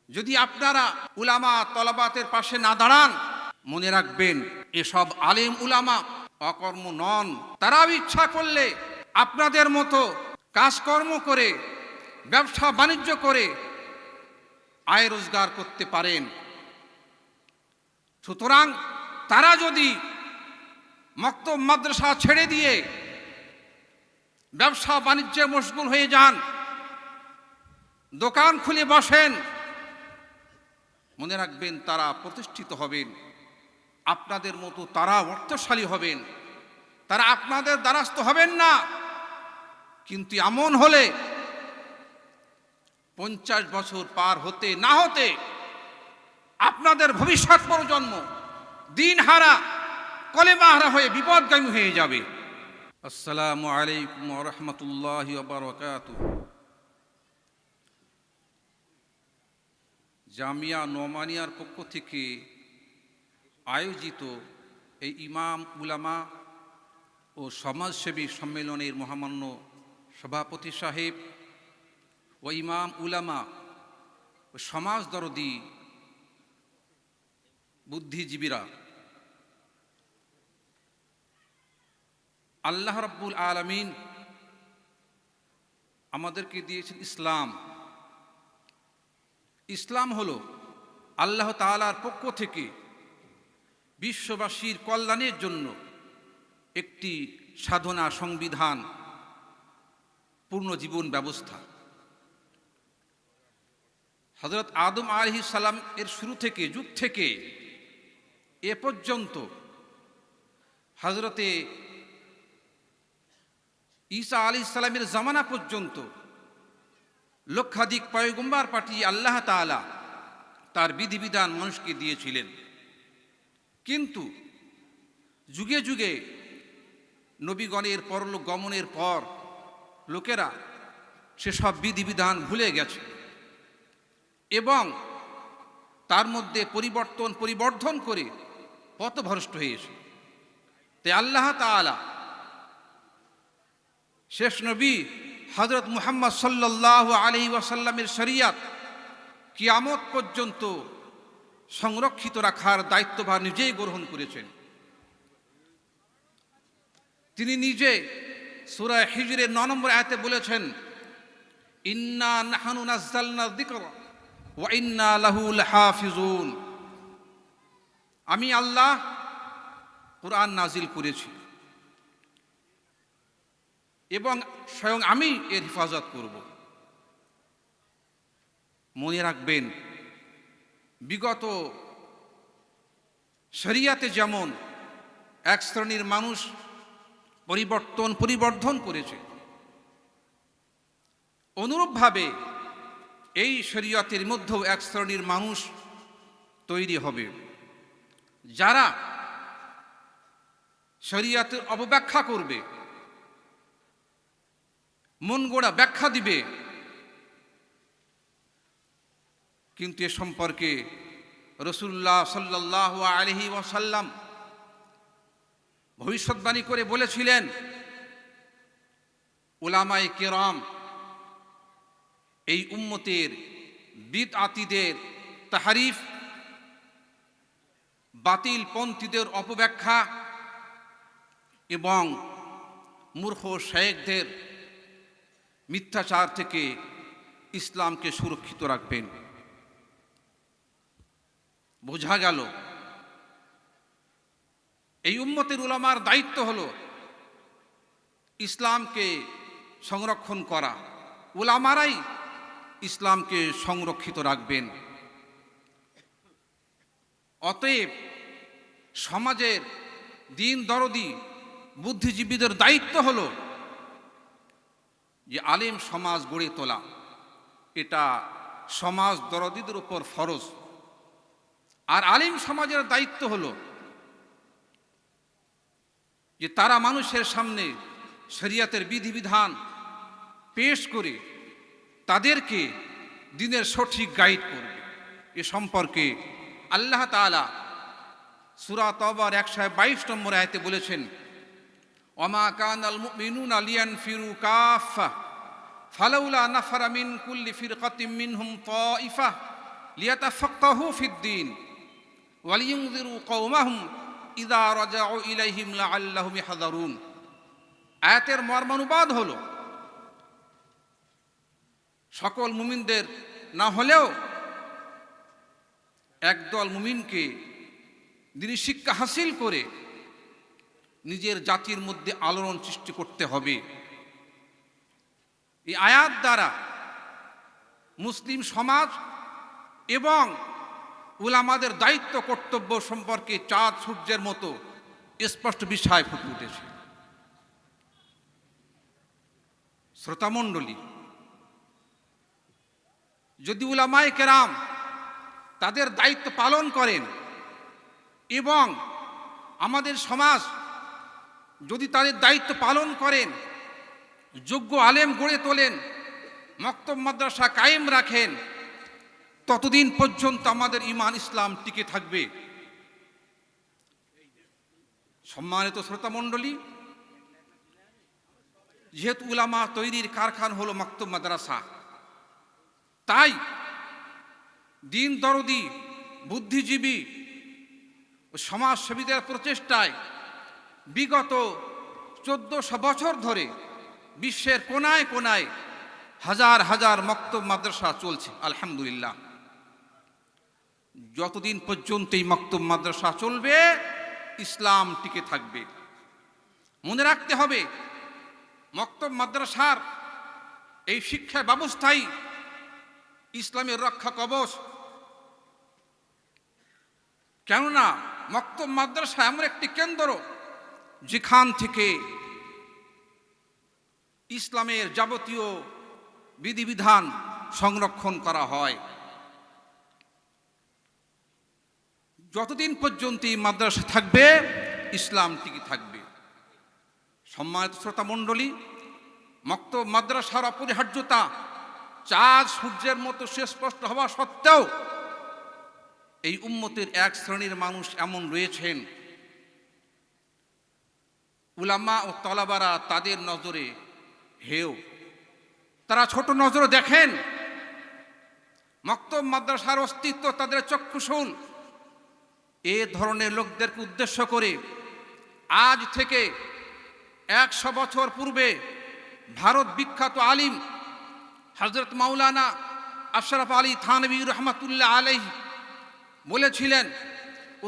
যদি আপনারা উলামা তলাবাতের পাশে না দাঁড়ান, মনে রাখবেন এসব আলেম উলামা অকর্ম নন। তারাও ইচ্ছা করলে আপনাদের মতো কাজকর্ম করে, ব্যবসা বাণিজ্য করে আয় রোজগার করতে পারেন। সুতরাং তারা যদি মক্তব মাদ্রাসা ছেড়ে দিয়ে ব্যবসা বাণিজ্যে মশগুল হয়ে যান, দোকান খুলে বসেন, মনে রাখবেন তারা প্রতিষ্ঠিত হবেন, আপনাদের মতো তারা অর্থশালী হবেন, তারা আপনাদের দ্বারস্থ হবেন না। কিন্তু এমন হলে 50 বছর পার হতে না হতে আপনাদের ভবিষ্যৎ প্রজন্ম দিনহারা, কলেমাহারা হয়ে বিপদগামী হয়ে যাবে। আসসালামু আলাইকুম ওয়া রাহমাতুল্লাহি ওয়া বারাকাতুহু। জামিয়া নোমানিয়ার পক্ষ থেকে আয়োজিত এই ইমাম উলামা ও সমাজসেবী সম্মেলনের মহামান্য সভাপতি সাহেব ও ইমাম উলামা ও সমাজ দরদি বুদ্ধিজীবীরা, আল্লাহ রাব্বুল আলামিন আমাদেরকে দিয়েছেন ইসলাম। ইসলাম হলো আল্লাহ তাআলার পক্ষ থেকে বিশ্ববাসীর কল্যাণের জন্য একটি সাধনা সংবিধান, পূর্ণ জীবন ব্যবস্থা। হযরত আদম আলাইহিস সালাম এর শুরু থেকে, যুগ থেকে এ পর্যন্ত হযরতে ঈসা আলাইহিস সালামের জামানা পর্যন্ত লক্ষাধিক পয়গম্বর পাঠিয়ে আল্লাহ তাআলা তার বিধিবিধান মানুষকে দিয়েছিলেন। কিন্তু যুগে যুগে নবীগণের পরলোক গমনের পর লোকেরা সেসব বিধিবিধান ভুলে গেছে এবং তার মধ্যে পরিবর্ধন করে পথভ্রষ্ট হয়েছে। তাই আল্লাহ তাআলা শেষ নবী হযরত মুহাম্মদ সাল্লাল্লাহু আলাইহি ওয়াসাল্লামের শরিয়ত কিয়ামত পর্যন্ত সংরক্ষিত রাখার দায়িত্বভার নিজেই গ্রহণ করেছেন। তিনি নিজে সূরা হিজরের 9 নম্বর আয়াতে বলেছেন, ইন্না নাহনু নাযালনা যিকরা ওয়া ইন্না লাহু লাহাফিজুন। আমি আল্লাহ কুরআন নাজিল করেছি এবং স্বয়ং আমি এর হেফাজত করব। মনে রাখবেন, বিগত শরিয়াতে যেমন এক শ্রেণীর মানুষ পরিবর্ধন করেছে, অনুরূপভাবে এই শরিয়তের মধ্যেও এক শ্রেণীর মানুষ তৈরি হবে, যারা শরিয়তের অপব্যাখ্যা করবে, মন গড়া ব্যাখ্যা দিবে। কিন্তু এ সম্পর্কে রাসূলুল্লাহ সাল্লাল্লাহু আলাইহি ওয়াসাল্লাম ভবিষ্যদ্বাণী করে বলেছিলেন, উলামায়ে কেরাম এই উম্মতের বিদআতীদের তাহরিফ, বাতিল পন্থীদের অপব্যাখ্যা এবং মূর্খ শায়েখদের মিথ্যাচার থেকে ইসলামকে সুরক্ষিত রাখবেন। বোঝা গেল এই উম্মতের উলামার দায়িত্ব হলো ইসলামকে সংরক্ষণ করা। উলামারাই ইসলামকে সংরক্ষিত রাখবেন। অতএব সমাজের দিন দরদি বুদ্ধিজীবীদের দায়িত্ব হলো যে আলেম সমাজ গড়ে তোলা। এটা সমাজ দরদিদের উপর ফরজ। আর আলেম সমাজের দায়িত্ব হলো যে তারা মানুষের সামনে শরিয়তের বিধিবিধান পেশ করে তাদেরকে দ্বীনের সঠিক গাইড করবে। এ সম্পর্কে আল্লাহ তাআলা সূরা তাওবার 122 নম্বর আয়াতে বলেছেন, ওয়ামা কানাল মুমিনুনা লিয়ানফিরু কাফা ফালাউলা নাফারা মিন কুল্লি ফিরকাতিন মিনহুম তাইফা লিয়াতাফাক্কাহু ফিদ্দীন ওয়া লিয়ুনযিরু কওমাহুম ইযা রাজাউ ইলাইহিম লাআল্লাহুম ইয়াহযারুন। আয়াতের মর্মানুবাদ হলো, সকল মুমিনদের না হলেও একদল মুমিনকে দিনী শিক্ষা হাসিল করে নিজের জাতির মধ্যে আলোড়ন সৃষ্টি করতে হবে। এই আয়াত দ্বারা মুসলিম সমাজ এবং উলামাদের দায়িত্ব কর্তব্য সম্পর্কে চাঁদ সূর্যের মতো স্পষ্ট বিষয় ফুটে উঠেছে। শ্রোতামণ্ডলী, যদি উলামায়ে কেরাম তাদের দায়িত্ব পালন করেন এবং আমাদের সমাজ যদি তাদের দায়িত্ব পালন করেন, যোগ্য আলেম গড়ে তোলেন, মক্তব মাদ্রাসা কায়েম রাখেন, ততদিন পর্যন্ত আমাদের ঈমান ইসলাম টিকে থাকবে। সম্মানিত শ্রোতামণ্ডলী, যেহেতু উলামা তৈরির কারখানা হলো মক্তব মাদ্রাসা, তাই দিন দরদি, বুদ্ধিজীবী ও সমাজসেবীদের প্রচেষ্টায় বিগত 1400 বছর ধরে বিশ্বের কোনায় কোনায় হাজার হাজার মক্তব মাদ্রাসা চলছে। আলহামদুলিল্লাহ, যতদিন পর্যন্ত এই মক্তব মাদ্রাসা চলবে ইসলাম টিকে থাকবে। মনে রাখতে হবে, মক্তব মাদ্রাসার এই শিক্ষা ব্যবস্থাই ইসলামের রক্ষা কবচ। কেননা মক্তব মাদ্রাসা এমন একটি কেন্দ্র যেখান থেকে ইসলামের যাবতীয় বিধিবিধান সংরক্ষণ করা হয়। যতদিন পর্যন্ত এই মাদ্রাসা থাকবে ইসলাম টিকে থাকবে। সম্মানিত শ্রোতা মণ্ডলী, মক্তব মাদ্রাসার অপরিহার্যতা চাঁদ সূর্যের মতো সুস্পষ্ট হওয়া সত্ত্বেও এই উম্মতের এক শ্রেণীর মানুষ এমন রয়েছেন, উলামা ও তলাবারা তাদের নজরে হেয়, তারা ছোট নজরে দেখেন। মক্তব মাদ্রাসার অস্তিত্ব তাদের চক্ষুশূল। এ ধরনের লোকদেরকে উদ্দেশ্য করে আজ থেকে 100 বছর পূর্বে ভারত বিখ্যাত আলিম হযরত মাওলানা আশরাফ আলী থানভী রহমাতুল্লাহ আলাইহি বলেছিলেন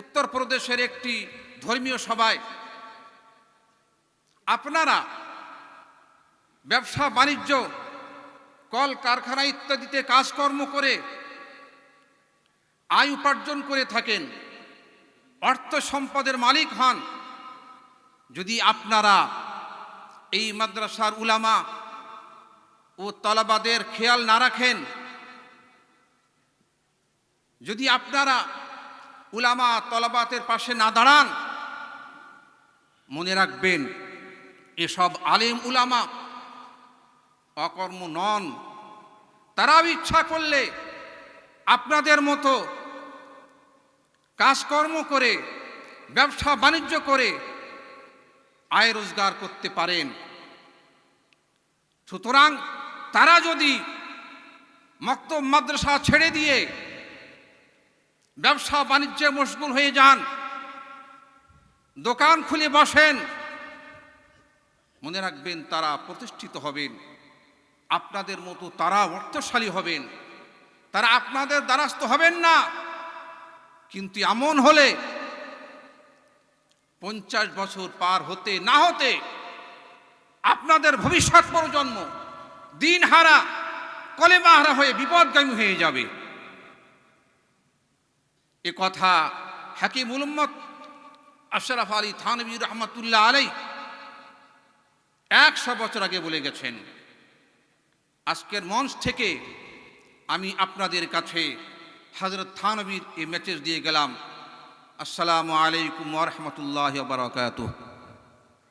উত্তরপ্রদেশের একটি ধর্মীয় সভায়, আপনারা ব্যবসা বাণিজ্য, কল কারখানা ইত্যাদিতে কাজকর্ম করে আয় উপার্জন করে থাকেন, অর্থ সম্পদের মালিক হন। যদি আপনারা এই মাদ্রাসার উলামা ও তলাবাদের খেয়াল না রাখেন, যদি আপনারা উলামা তলাবাতের পাশে না দাঁড়ান, মনে রাখবেন এসব আলেম উলামা অকর্ম নন। তারাও ইচ্ছা করলে আপনাদের মতো কাজকর্ম করে, ব্যবসা বাণিজ্য করে আয় রোজগার করতে পারেন। সুতরাং তারা যদি মক্তব মাদ্রাসা ছেড়ে দিয়ে ব্যবসা বাণিজ্যে মশগুল হয়ে যান, দোকান খুলে বসেন, মনে রাখবেন তারা প্রতিষ্ঠিত হবেন, আপনাদের মতো তারা অর্থশালী হবেন, তারা আপনাদের দ্বারস্থ হবেন না। কিন্তু এমন হলে 50 বছর পার হতে না হতে আপনাদের ভবিষ্যৎ প্রজন্ম দিনহারা, কলেমাহারা হয়ে বিপদগামী হয়ে যাবে। এ কথা হাকিমুল উম্মত আশরাফ আলী থানভী রহমাতুল্লাহ আলাইহি 100 বছর আগে বলে গেছেন। আজকের মঞ্চ থেকে আমি আপনাদের কাছে হযরত থানভীর এই মেসেজ দিয়ে গেলাম। আসসালামু আলাইকুম ওয়া রাহমাতুল্লাহি ওয়া বারাকাতুহু।